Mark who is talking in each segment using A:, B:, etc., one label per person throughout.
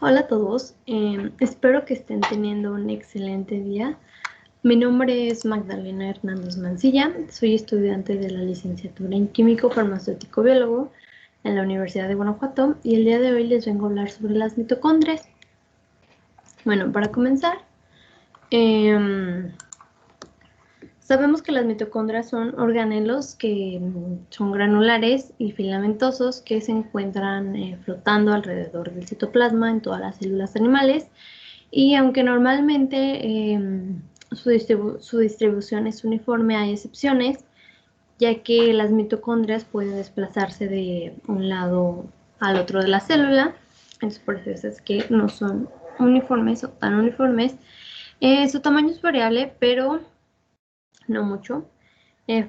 A: Hola a todos, espero que estén teniendo un excelente día. Mi nombre es Magdalena Hernández Mancilla, soy estudiante de la licenciatura en Químico Farmacéutico Biólogo en la Universidad de Guanajuato y el día de hoy les vengo a hablar sobre las mitocondrias. Bueno, para comenzar, sabemos que las mitocondrias son organelos que son granulares y filamentosos que se encuentran flotando alrededor del citoplasma en todas las células animales. Y aunque normalmente su distribución es uniforme, hay excepciones, ya que las mitocondrias pueden desplazarse de un lado al otro de la célula. Entonces, por eso es que no son uniformes o tan uniformes. Su tamaño es variable, pero no mucho.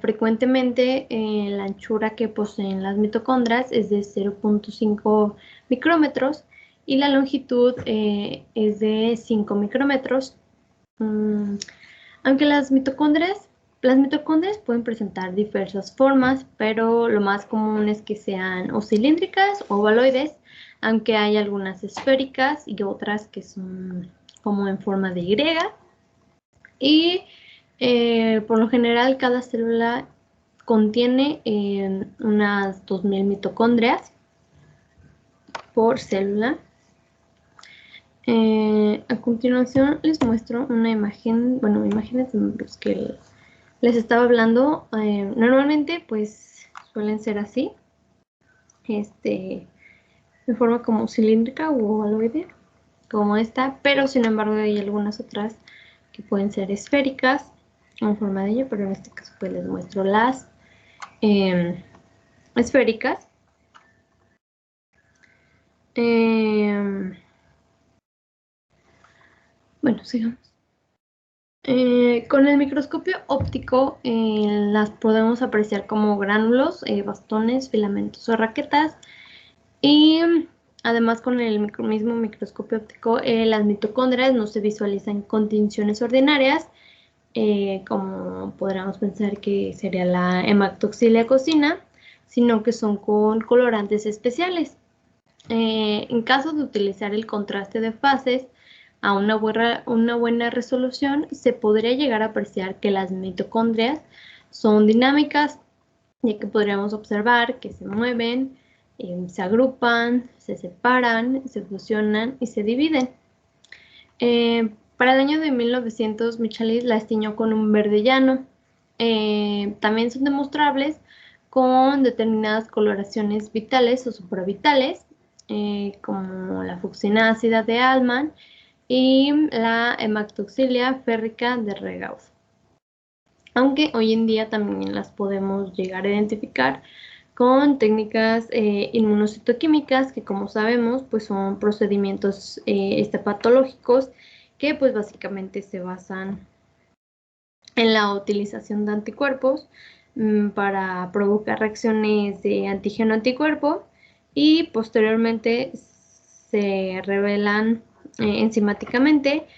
A: Frecuentemente la anchura que poseen las mitocondrias es de 0.5 micrómetros y la longitud es de 5 micrómetros. Aunque las mitocondrias pueden presentar diversas formas, pero lo más común es que sean o cilíndricas o ovaloides, aunque hay algunas esféricas y otras que son como en forma de Y. Y por lo general cada célula contiene unas 2000 mitocondrias por célula. A continuación les muestro una imagen, bueno, imágenes de los que les estaba hablando. Normalmente pues suelen ser así, de forma como cilíndrica o ovaloide, como esta, pero sin embargo hay algunas otras que pueden ser esféricas en forma de ello, pero en este caso pues les muestro las esféricas. Bueno, sigamos. Con el microscopio óptico las podemos apreciar como gránulos, bastones, filamentos o raquetas. Y además con el mismo microscopio óptico las mitocondrias no se visualizan en condiciones ordinarias, como podríamos pensar que sería la hematoxilia cocina, sino que son con colorantes especiales. En caso de utilizar el contraste de fases a una buena resolución, se podría llegar a apreciar que las mitocondrias son dinámicas, ya que podríamos observar que se mueven, se agrupan, se separan, se fusionan y se dividen. Para el año de 1900, Michaelis las tiñó con un verde llano. También son demostrables con determinadas coloraciones vitales o supravitales, como la fucsina ácida de Altman y la hematoxilia férrica de Regaud. Aunque hoy en día también las podemos llegar a identificar con técnicas inmunocitoquímicas, que como sabemos pues son procedimientos patológicos que pues básicamente se basan en la utilización de anticuerpos para provocar reacciones de antígeno-anticuerpo y posteriormente se revelan enzimáticamente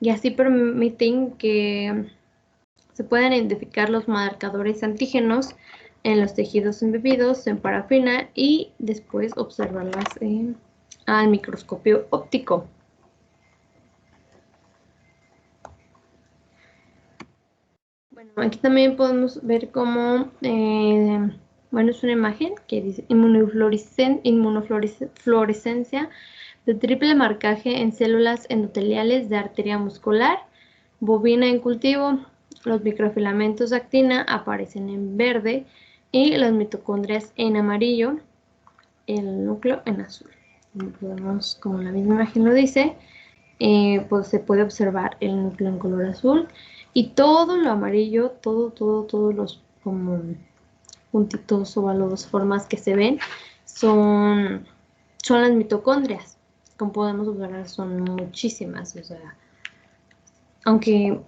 A: y así permiten que se pueden identificar los marcadores antígenos en los tejidos embebidos en parafina y después observarlas al microscopio óptico. Bueno, aquí también podemos ver cómo, bueno, es una imagen que dice inmunofluorescencia de triple marcaje en células endoteliales de arteria muscular, bovina en cultivo. Los microfilamentos de actina aparecen en verde y las mitocondrias en amarillo, el núcleo en azul. Podemos, como la misma imagen lo dice, pues se puede observar el núcleo en color azul y todo lo amarillo, todos los como puntitos, óvalos, formas que se ven son las mitocondrias. Como podemos observar, son muchísimas, o sea, aunque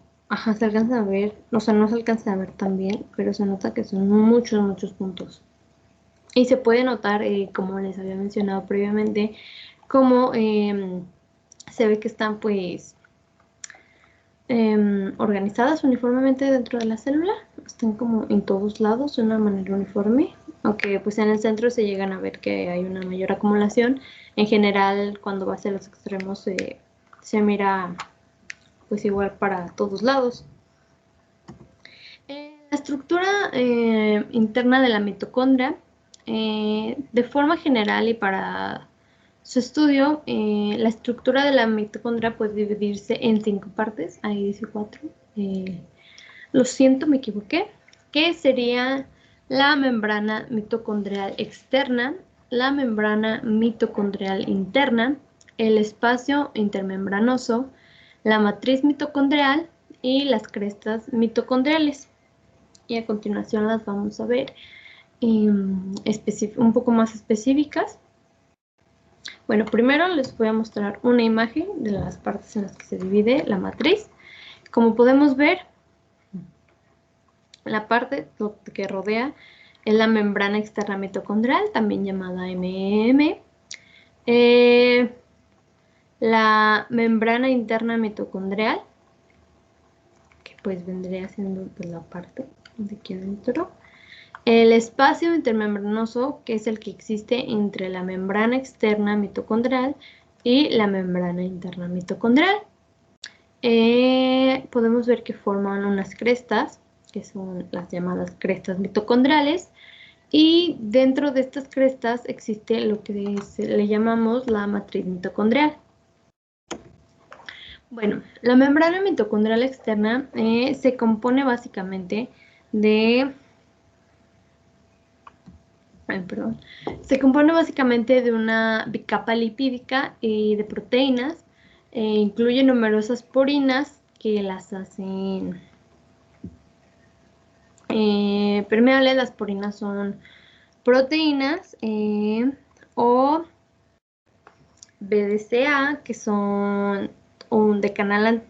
A: se alcanza a ver, o sea, no se alcanza a ver tan bien, pero se nota que son muchos puntos. Y se puede notar, como les había mencionado previamente, cómo se ve que están pues organizadas uniformemente dentro de la célula, están como en todos lados de una manera uniforme, aunque pues en el centro se llegan a ver que hay una mayor acumulación. En general, cuando va hacia los extremos se mira pues igual para todos lados. La estructura interna de la mitocondria, de forma general y para su estudio, la estructura de la mitocondria puede dividirse en 5 partes, ahí dice 4, lo siento, me equivoqué, que sería la membrana mitocondrial externa, la membrana mitocondrial interna, el espacio intermembranoso, la matriz mitocondrial y las crestas mitocondriales. Y a continuación las vamos a ver un poco más específicas. Bueno, primero les voy a mostrar una imagen de las partes en las que se divide la matriz. Como podemos ver, la parte que rodea es la membrana externa mitocondrial, también llamada MEM. La membrana interna mitocondrial, que pues vendría siendo pues, la parte de aquí adentro. El espacio intermembranoso, que es el que existe entre la membrana externa mitocondrial y la membrana interna mitocondrial. Podemos ver que forman unas crestas, que son las llamadas crestas mitocondriales, y dentro de estas crestas existe lo que le llamamos la matriz mitocondrial. Bueno, la membrana mitocondrial externa se compone básicamente de... Se compone básicamente de una bicapa lipídica y de proteínas. Incluye numerosas porinas que las hacen permeables. Las porinas son proteínas o BDCA, que son de canal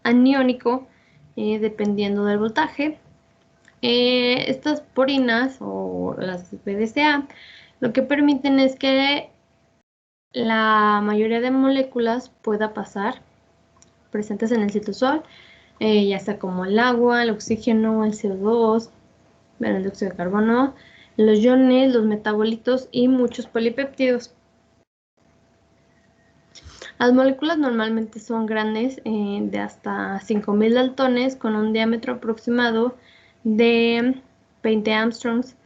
A: aniónico, dependiendo del voltaje. Estas porinas o las BDCA lo que permiten es que la mayoría de moléculas pueda pasar presentes en el citosol, ya sea como el agua, el oxígeno, el CO2, el dióxido de carbono, los iones, los metabolitos y muchos polipéptidos. Las moléculas normalmente son grandes, de hasta 5000 daltones, con un diámetro aproximado de 20 Armstrongs.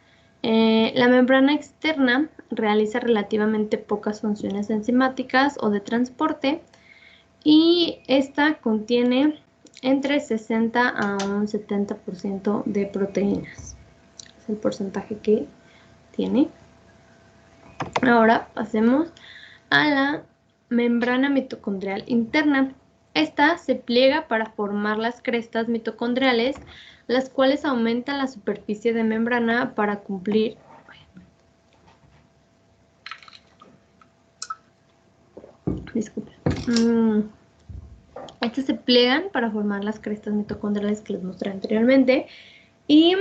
A: La membrana externa realiza relativamente pocas funciones enzimáticas o de transporte, y esta contiene entre 60 a un 70% de proteínas. Es el porcentaje que tiene. Ahora pasemos a la membrana mitocondrial interna. Esta se pliega para formar las crestas mitocondriales, las cuales aumentan la superficie de membrana para cumplir Estas se pliegan para formar las crestas mitocondriales que les mostré anteriormente, y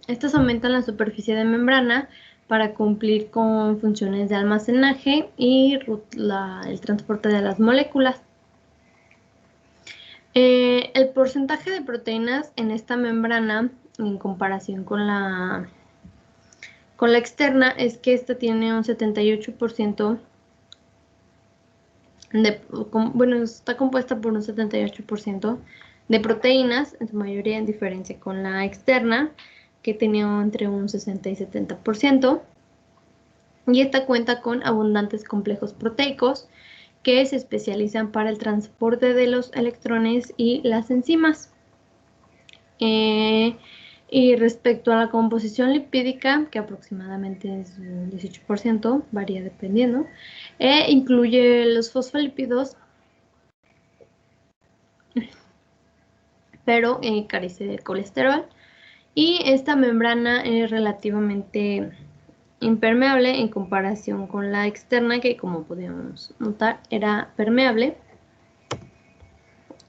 A: estas aumentan la superficie de membrana para cumplir con funciones de almacenaje y el transporte de las moléculas. El porcentaje de proteínas en esta membrana, en comparación con la externa, es que esta tiene un 78%. Está compuesta por un 78% de proteínas, en su mayoría en diferencia con la externa, que tenía entre un 60 y 70%. Y esta cuenta con abundantes complejos proteicos que se especializan para el transporte de los electrones y las enzimas. Y respecto a la composición lipídica, que aproximadamente es un 18%, varía dependiendo, incluye los fosfolípidos, pero carece de colesterol. Y esta membrana es relativamente impermeable en comparación con la externa, que como podíamos notar era permeable.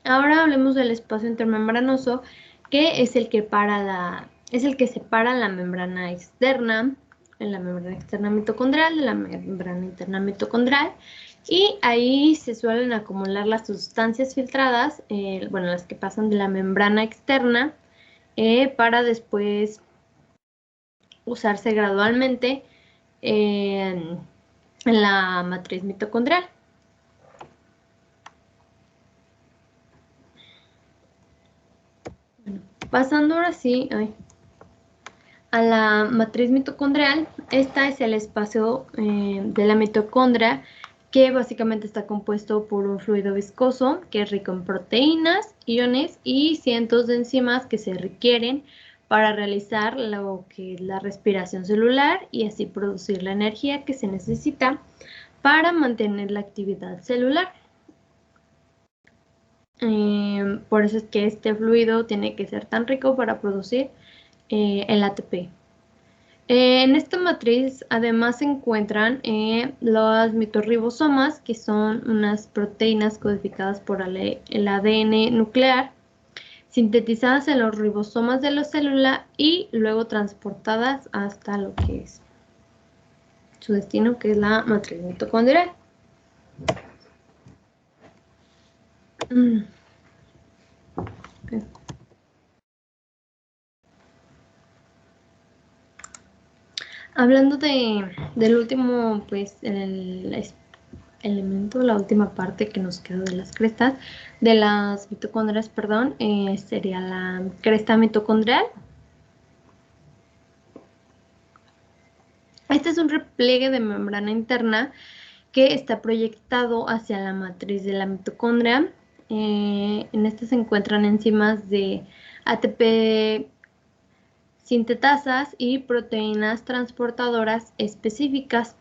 A: Ahora hablemos del espacio intermembranoso, que es el que separa la membrana externa, la membrana externa mitocondrial de la membrana interna mitocondrial, y ahí se suelen acumular las sustancias filtradas, las que pasan de la membrana externa para después usarse gradualmente en la matriz mitocondrial. Bueno, pasando ahora sí a la matriz mitocondrial, esta es el espacio de la mitocondria, que básicamente está compuesto por un fluido viscoso que es rico en proteínas, iones y cientos de enzimas que se requieren para realizar lo que es la respiración celular y así producir la energía que se necesita para mantener la actividad celular. Por eso es que este fluido tiene que ser tan rico para producir el ATP. En esta matriz además se encuentran los mitorribosomas, que son unas proteínas codificadas por el ADN nuclear, sintetizadas en los ribosomas de la célula y luego transportadas hasta lo que es su destino, que es la matriz mitocondrial. Okay. Hablando del último, pues, el elemento, la última parte que nos quedó de las crestas, de las mitocondrias, perdón, sería la cresta mitocondrial. Este es un repliegue de membrana interna que está proyectado hacia la matriz de la mitocondria. En este se encuentran enzimas de ATP sintetasas y proteínas transportadoras específicas.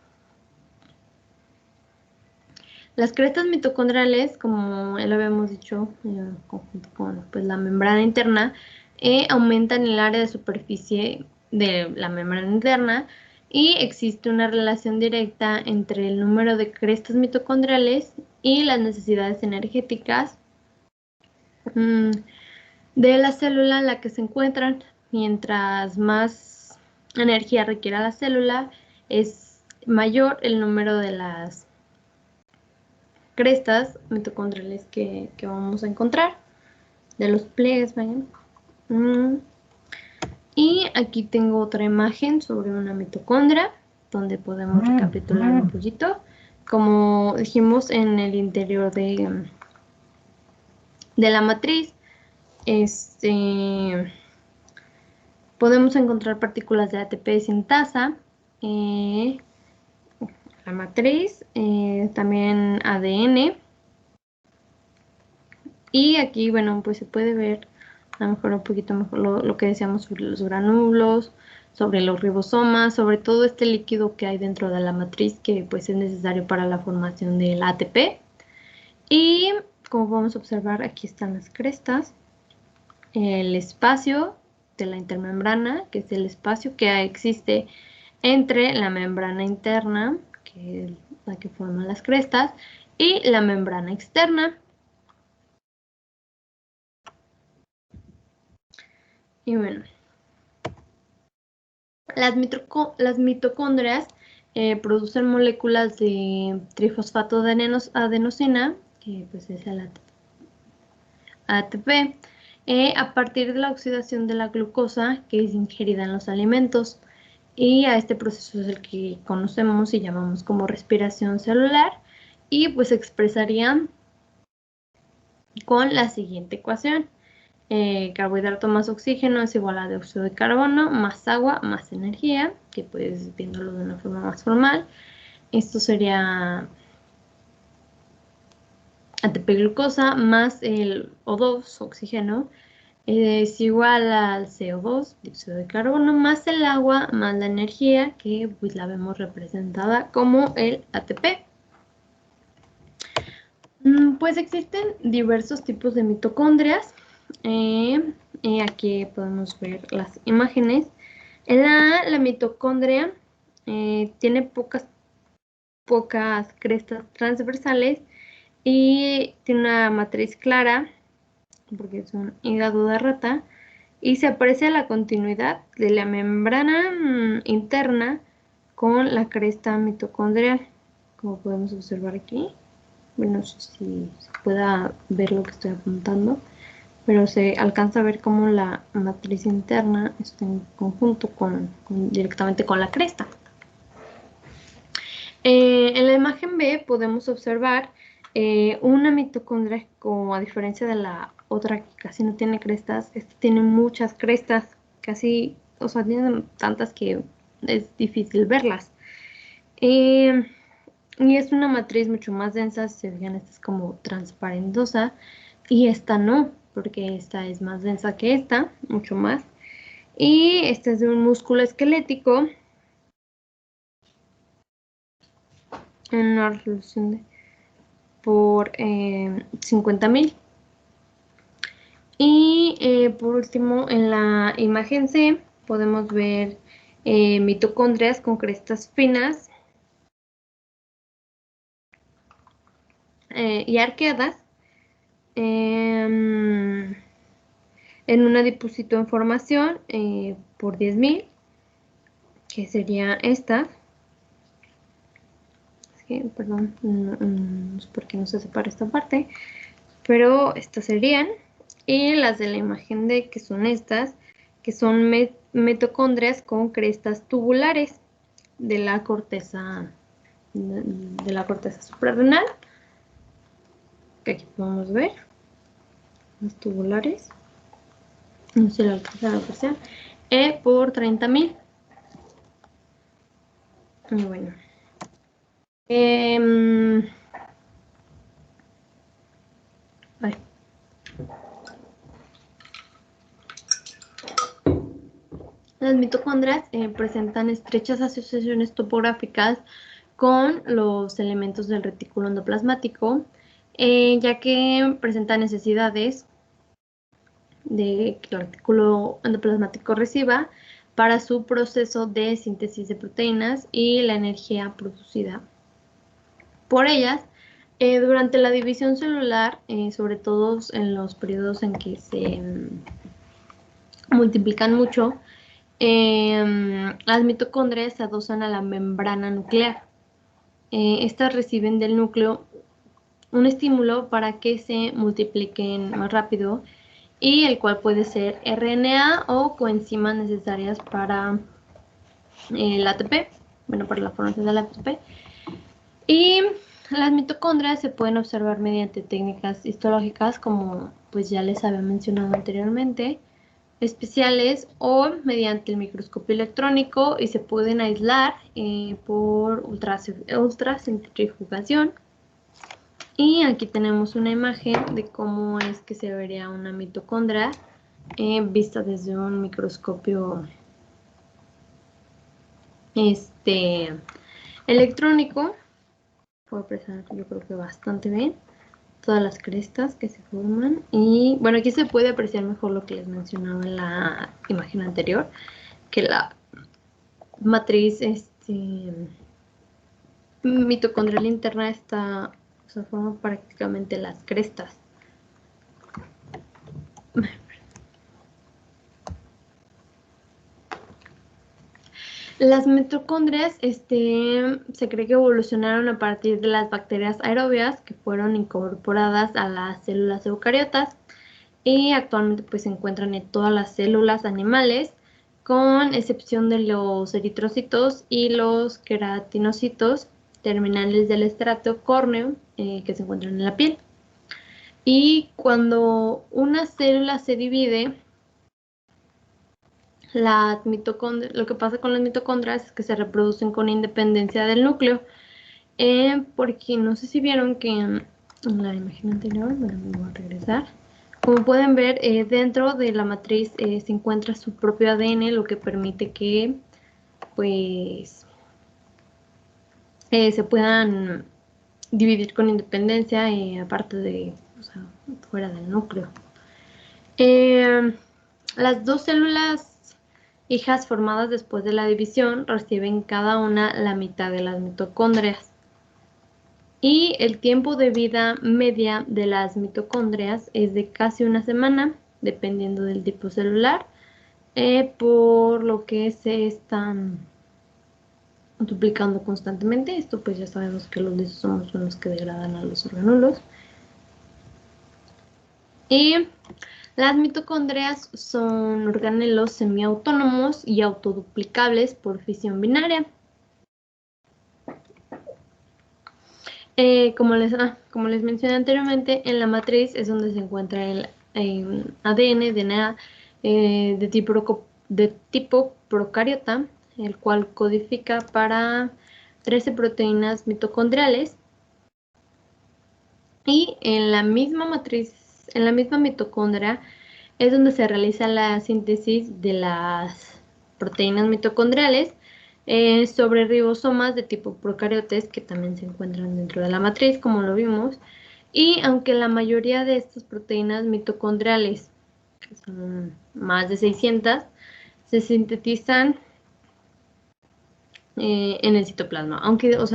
A: Las crestas mitocondriales, como ya lo habíamos dicho, conjunto con pues, la membrana interna, aumentan el área de superficie de la membrana interna y existe una relación directa entre el número de crestas mitocondriales y las necesidades energéticas de la célula en la que se encuentran. Mientras más energía requiera la célula, es mayor el número de las crestas mitocondriales que vamos a encontrar, de los pliegues, ¿vayan? Y aquí tengo otra imagen sobre una mitocondria, donde podemos recapitular un poquito. Como dijimos, en el interior de la matriz, podemos encontrar partículas de ATP sintasa, la matriz, también ADN. Y aquí, bueno, pues se puede ver a lo mejor un poquito mejor lo que decíamos sobre los gránulos, sobre los ribosomas, sobre todo este líquido que hay dentro de la matriz que pues es necesario para la formación del ATP. Y como podemos observar, aquí están las crestas, el espacio de la intermembrana, que es el espacio que existe entre la membrana interna, que es la que forma las crestas, y la membrana externa. Y bueno, las mitocondrias producen moléculas de trifosfato de adenosina, que pues es el ATP, a partir de la oxidación de la glucosa que es ingerida en los alimentos. Y a este proceso es el que conocemos y llamamos como respiración celular, y pues se expresarían con la siguiente ecuación. Carbohidrato más oxígeno es igual a dióxido de carbono más agua más energía, que puedes viéndolo de una forma más formal. Esto sería ATP glucosa más el O2, oxígeno, es igual al CO2, dióxido de carbono, más el agua más la energía, que pues la vemos representada como el ATP. Pues existen diversos tipos de mitocondrias. Aquí podemos ver las imágenes. La mitocondria tiene pocas crestas transversales y tiene una matriz clara, porque es un hígado de rata, y se aprecia la continuidad de la membrana interna con la cresta mitocondrial, como podemos observar aquí. Bueno, no sé si se pueda ver lo que estoy apuntando. pero se alcanza a ver cómo la matriz interna está en conjunto directamente con la cresta. En la imagen B podemos observar una mitocondria, como a diferencia de la otra que casi no tiene crestas, esta tiene muchas crestas, casi, o sea, tiene tantas que es difícil verlas. Y es una matriz mucho más densa, si se fijan, esta es como transparentosa y esta no, porque esta es más densa que esta, mucho más. Y esta es de un músculo esquelético en una resolución de por 50.000. Y por último, en la imagen C podemos ver mitocondrias con crestas finas y arqueadas en un depósito en formación por 10.000, que sería esta. Perdón, no sé por qué no se separa esta parte, pero estas serían. Y las de la imagen D, que son estas, que son mitocondrias con crestas tubulares de la corteza suprarrenal, que aquí podemos ver los tubulares. No se lo alcanza a apreciar. Por 30.000. Bueno. Las mitocondrias presentan estrechas asociaciones topográficas con los elementos del retículo endoplasmático, ya que presentan necesidades de que el retículo endoplasmático reciba para su proceso de síntesis de proteínas y la energía producida por ellas. Durante la división celular, sobre todo en los periodos en que se multiplican mucho, las mitocondrias se adosan a la membrana nuclear. Estas reciben del núcleo un estímulo para que se multipliquen más rápido, y el cual puede ser RNA o coenzimas necesarias para el ATP, bueno, para la formación del ATP. Y las mitocondrias se pueden observar mediante técnicas histológicas, como pues ya les había mencionado anteriormente, especiales, o mediante el microscopio electrónico, y se pueden aislar por ultracentrifugación. Y aquí tenemos una imagen de cómo es que se vería una mitocondria vista desde un microscopio electrónico. Puedo apreciar, yo creo que bastante bien, todas las crestas que se forman. Y bueno, aquí se puede apreciar mejor lo que les mencionaba en la imagen anterior, que la matriz mitocondrial interna está, o sea, forma prácticamente las crestas. Las mitocondrias se cree que evolucionaron a partir de las bacterias aerobias, que fueron incorporadas a las células eucariotas, y actualmente pues se encuentran en todas las células animales, con excepción de los eritrocitos y los queratinocitos terminales del estrato córneo que se encuentran en la piel. Y cuando una célula se divide, lo que pasa con las mitocondrias es que se reproducen con independencia del núcleo, porque no sé si vieron que en la imagen anterior, bueno, me voy a regresar. Como pueden ver, dentro de la matriz se encuentra su propio ADN, lo que permite que pues se puedan dividir con independencia, aparte de, o sea, fuera del núcleo. Las dos células hijas formadas después de la división reciben cada una la mitad de las mitocondrias. Y el tiempo de vida media de las mitocondrias es de casi una semana, dependiendo del tipo celular, por lo que se están duplicando constantemente. Esto pues ya sabemos que los lisosomos son los que degradan a los orgánulos. Y Las mitocondrias son organelos semiautónomos y autoduplicables por fisión binaria. Como les mencioné anteriormente, en la matriz es donde se encuentra el ADN, DNA de tipo procariota, el cual codifica para 13 proteínas mitocondriales. Y en la misma matriz, en la misma mitocondria, es donde se realiza la síntesis de las proteínas mitocondriales sobre ribosomas de tipo procariotes que también se encuentran dentro de la matriz, como lo vimos. Y aunque la mayoría de estas proteínas mitocondriales, que son más de 600, se sintetizan en el citoplasma, aunque las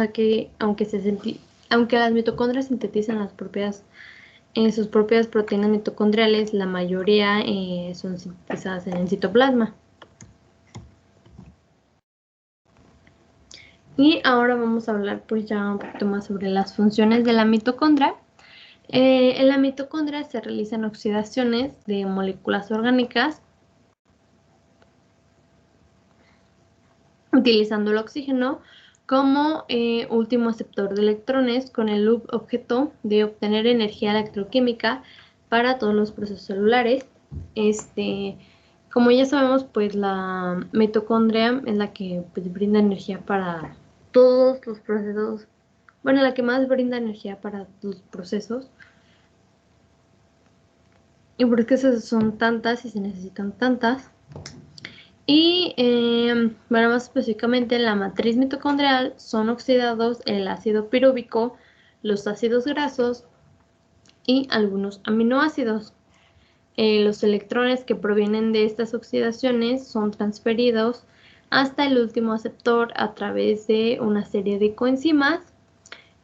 A: mitocondrias sintetizan sus propias proteínas mitocondriales, la mayoría son sintetizadas en el citoplasma. Y ahora vamos a hablar pues ya un poquito más sobre las funciones de la mitocondria. En la mitocondria se realizan oxidaciones de moléculas orgánicas utilizando el oxígeno como último aceptor de electrones con el objeto de obtener energía electroquímica para todos los procesos celulares. Como ya sabemos, pues la mitocondria es la que pues, brinda energía para todos los procesos, bueno, la que más brinda energía para los procesos. Y por qué son tantas y se necesitan tantas. Y bueno, más específicamente en la matriz mitocondrial son oxidados el ácido pirúvico, los ácidos grasos y algunos aminoácidos. Los electrones que provienen de estas oxidaciones son transferidos hasta el último aceptor a través de una serie de coenzimas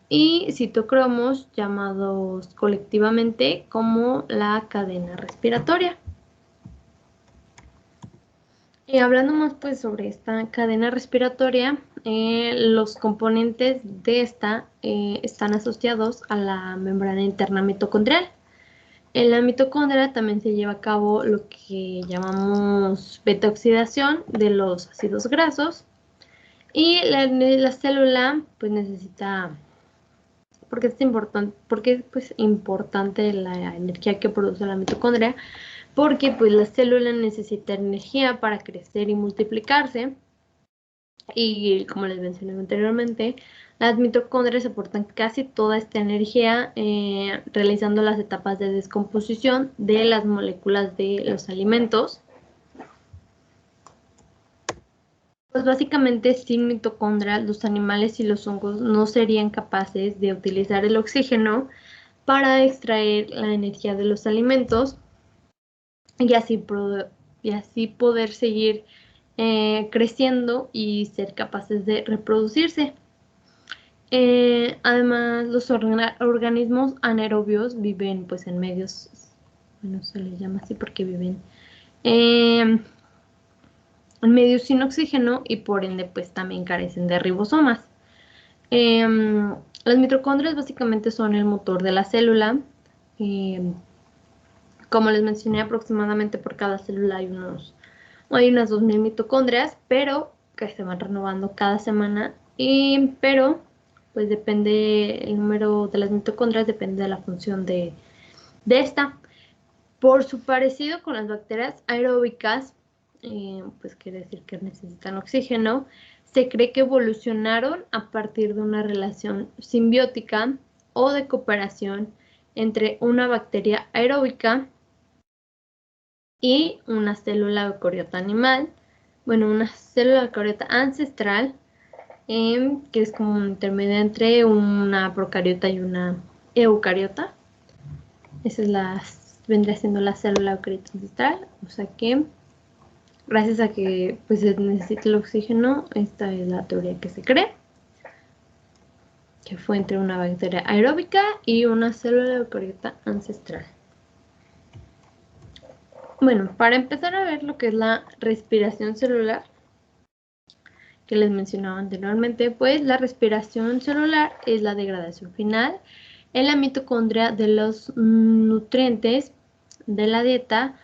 A: y citocromos llamados colectivamente como la cadena respiratoria. Y hablando más pues sobre esta cadena respiratoria, los componentes de esta están asociados a la membrana interna mitocondrial. En la mitocondria también se lleva a cabo lo que llamamos beta-oxidación de los ácidos grasos y la célula pues necesita, porque es importante la energía que produce la mitocondria, porque pues la célula necesita energía para crecer y multiplicarse. Y como les mencioné anteriormente, las mitocondrias aportan casi toda esta energía realizando las etapas de descomposición de las moléculas de los alimentos. Pues básicamente sin mitocondrias los animales y los hongos no serían capaces de utilizar el oxígeno para extraer la energía de los alimentos y así poder seguir creciendo y ser capaces de reproducirse. Además, los organismos anaerobios viven pues en medios, bueno, se les llama así porque viven en medios sin oxígeno y por ende pues también carecen de ribosomas. Las mitocondrias básicamente son el motor de la célula. Como les mencioné, aproximadamente por cada célula hay unas 2000 mitocondrias, pero que se van renovando cada semana. Pero pues depende, el número de las mitocondrias depende de la función de esta. Por su parecido con las bacterias aeróbicas, pues quiere decir que necesitan oxígeno, se cree que evolucionaron a partir de una relación simbiótica o de cooperación entre una bacteria aeróbica y una célula eucariota animal, bueno, una célula eucariota ancestral, que es como un intermedio entre una procariota y una eucariota. Esa vendría siendo la célula eucariota ancestral, o sea que gracias a que pues, se necesita el oxígeno, esta es la teoría que se cree, que fue entre una bacteria aeróbica y una célula eucariota ancestral. Bueno, para empezar a ver lo que es la respiración celular, que les mencionaba anteriormente, pues la respiración celular es la degradación final en la mitocondria de los nutrientes de la dieta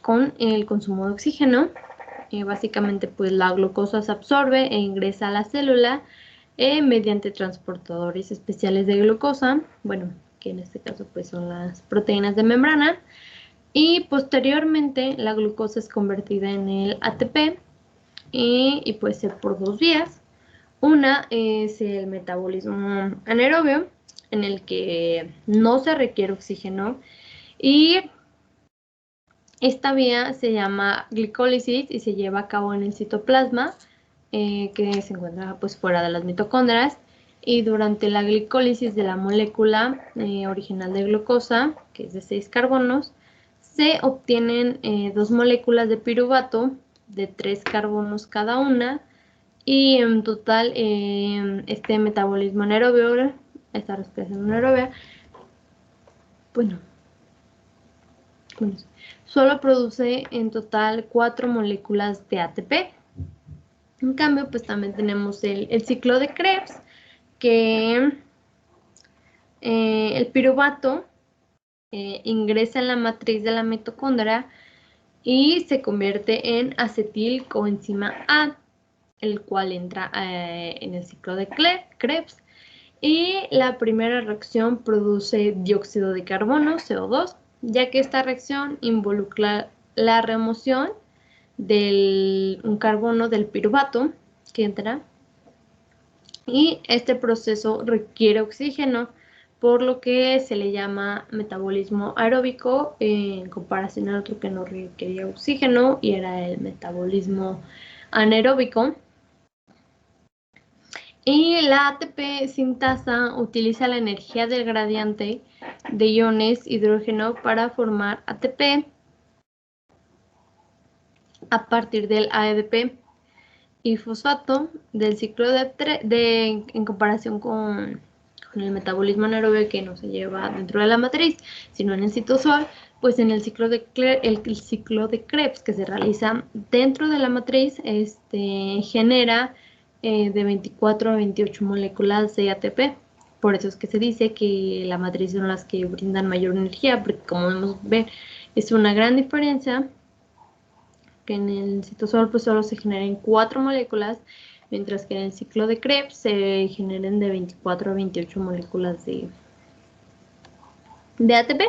A: con el consumo de oxígeno. Básicamente, pues la glucosa se absorbe e ingresa a la célula mediante transportadores especiales de glucosa, bueno, que en este caso pues son las proteínas de membrana, y posteriormente la glucosa es convertida en el ATP y puede ser por dos vías. Una es el metabolismo anaerobio, en el que no se requiere oxígeno, y esta vía se llama glicólisis y se lleva a cabo en el citoplasma, que se encuentra pues fuera de las mitocondrias, y durante la glicólisis de la molécula original de glucosa, que es de 6 carbonos, se obtienen dos moléculas de piruvato de 3 carbonos cada una, y en total este metabolismo anaerobio, esta respiración anaerobia, bueno, solo produce en total 4 moléculas de ATP. En cambio, pues también tenemos el ciclo de Krebs, que el piruvato ingresa en la matriz de la mitocondria y se convierte en acetil coenzima A, el cual entra en el ciclo de Krebs. Y la primera reacción produce dióxido de carbono, CO2, ya que esta reacción involucra la remoción de un carbono del piruvato que entra, y este proceso requiere oxígeno, por lo que se le llama metabolismo aeróbico en comparación al otro que no requería oxígeno y era el metabolismo anaeróbico. Y la ATP sintasa utiliza la energía del gradiente de iones hidrógeno para formar ATP a partir del ADP y fosfato del ciclo en comparación con el metabolismo anaerobio, que no se lleva dentro de la matriz, sino en el citosol. Pues en el ciclo de Krebs, que se realiza dentro de la matriz, genera de 24 a 28 moléculas de ATP. Por eso es que se dice que la matriz son las que brindan mayor energía, porque como podemos ver, es una gran diferencia que en el citosol pues solo se generen 4 moléculas, mientras que en el ciclo de Krebs se generen de 24 a 28 moléculas de ATP.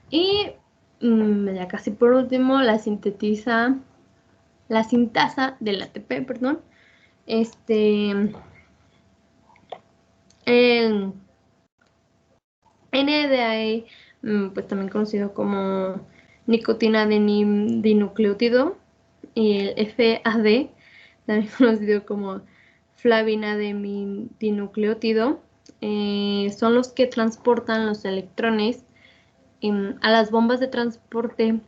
A: Y ya casi por último, la sintasa del ATP, perdón, el NADH, pues también conocido como nicotina dinucleótido, y el FAD, también conocido como flavina dinucleótido, son los que transportan los electrones a las bombas de transporte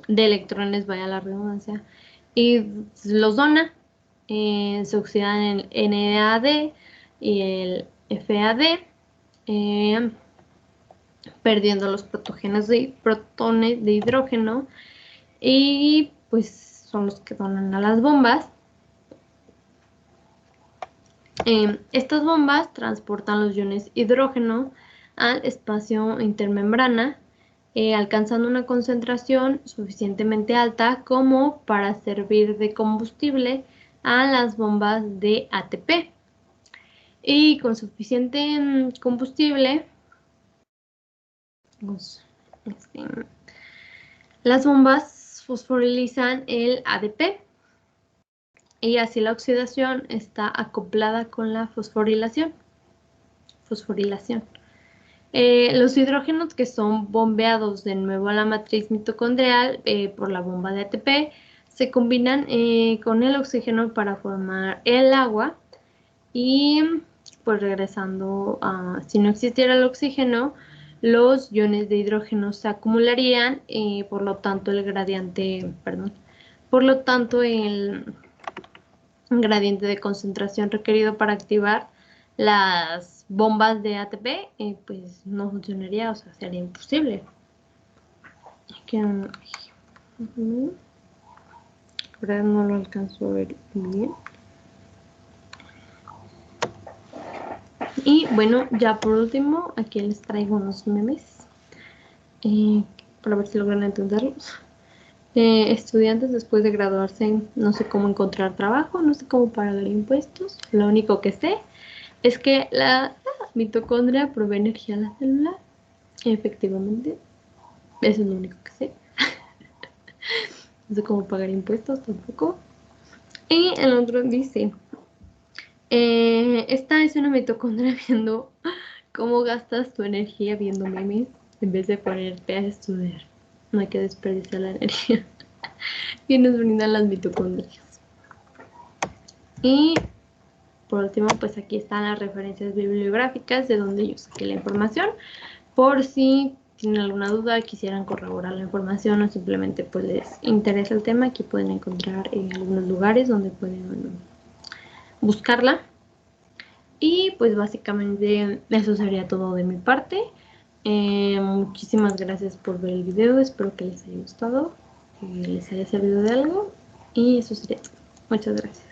A: de electrones, vaya la redundancia, y los dona. Se oxidan el NAD y el FAD, perdiendo los protones de hidrógeno, y pues son los que donan a las bombas. Estas bombas transportan los iones hidrógeno al espacio intermembrana, alcanzando una concentración suficientemente alta como para servir de combustible a las bombas de ATP. Y con suficiente combustible, las bombas fosforilizan el ADP, y así la oxidación está acoplada con la fosforilación. Los hidrógenos que son bombeados de nuevo a la matriz mitocondrial por la bomba de ATP se combinan con el oxígeno para formar el agua, y pues regresando a, si no existiera el oxígeno, los iones de hidrógeno se acumularían, por lo tanto el gradiente de concentración requerido para activar las bombas de ATP pues no funcionaría, o sea, sería imposible. Ahora no lo alcanzo a ver bien. Y bueno, ya por último, aquí les traigo unos memes para ver si logran entenderlos. Estudiantes después de graduarse, no sé cómo encontrar trabajo, no sé cómo pagar impuestos. Lo único que sé es que la mitocondria provee energía a la célula. Efectivamente, eso es lo único que sé. No sé cómo pagar impuestos tampoco. Y el otro dice, esta es una mitocondria viendo cómo gastas tu energía viendo memes en vez de ponerte a estudiar. No hay que desperdiciar la energía que nos brindan las mitocondrias. Y por último, pues aquí están las referencias bibliográficas de donde yo saqué la información. Por si tienen alguna duda, quisieran corroborar la información o simplemente pues les interesa el tema, aquí pueden encontrar algunos lugares donde pueden buscarla. Y pues básicamente eso sería todo de mi parte. Muchísimas gracias por ver el video, espero que les haya gustado, que les haya servido de algo y eso sería todo. Muchas gracias.